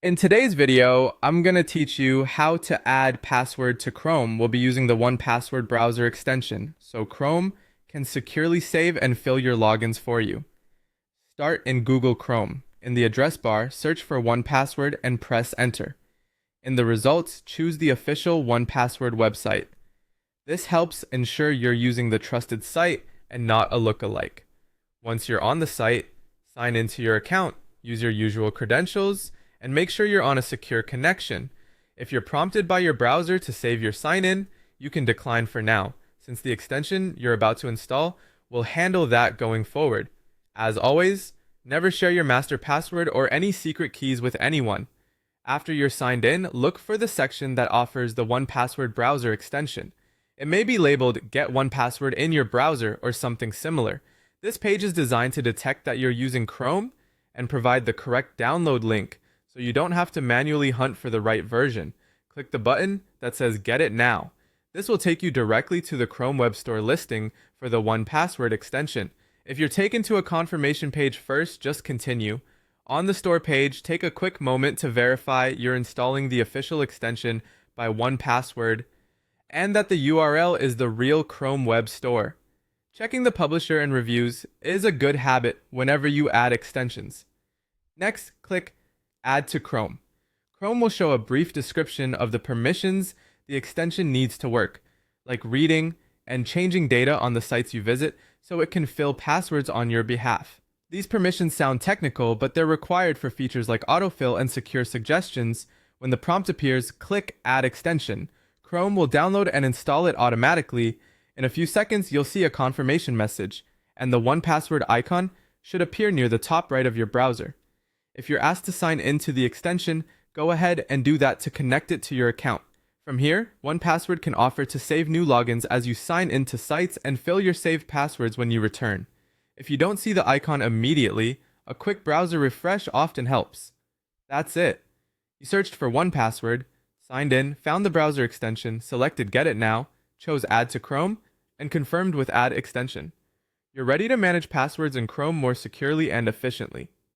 In today's video, I'm going to teach you how to add password to Chrome. We'll be using the 1Password browser extension, so Chrome can securely save and fill your logins for you. Start in Google Chrome. In the address bar, search for 1Password and press enter. In the results, choose the official 1Password website. This helps ensure you're using the trusted site and not a lookalike. Once you're on the site, sign into your account, use your usual credentials, and make sure you're on a secure connection. If you're prompted by your browser to save your sign-in, you can decline for now, since the extension you're about to install will handle that going forward. As always, never share your master password or any secret keys with anyone. After you're signed in, look for the section that offers the 1Password browser extension. It may be labeled Get 1Password in your browser or something similar. This page is designed to detect that you're using Chrome and provide the correct download link, so you don't have to manually hunt for the right version. Click the button that says Get It Now. This will take you directly to the Chrome Web Store listing for the 1Password extension. If you're taken to a confirmation page first, just continue. On the store page, take a quick moment to verify you're installing the official extension by 1Password and that the URL is the real Chrome Web Store. Checking the publisher and reviews is a good habit whenever you add extensions. Next, click Add to Chrome. Chrome will show a brief description of the permissions the extension needs to work, like reading and changing data on the sites you visit so it can fill passwords on your behalf. These permissions sound technical, but they're required for features like autofill and secure suggestions. When the prompt appears, click Add Extension. Chrome will download and install it automatically. In a few seconds, you'll see a confirmation message, and the 1Password icon should appear near the top right of your browser. If you're asked to sign into the extension, go ahead and do that to connect it to your account. From here, 1Password can offer to save new logins as you sign into sites and fill your saved passwords when you return. If you don't see the icon immediately, a quick browser refresh often helps. That's it. You searched for 1Password, signed in, found the browser extension, selected Get It Now, chose Add to Chrome, and confirmed with Add Extension. You're ready to manage passwords in Chrome more securely and efficiently.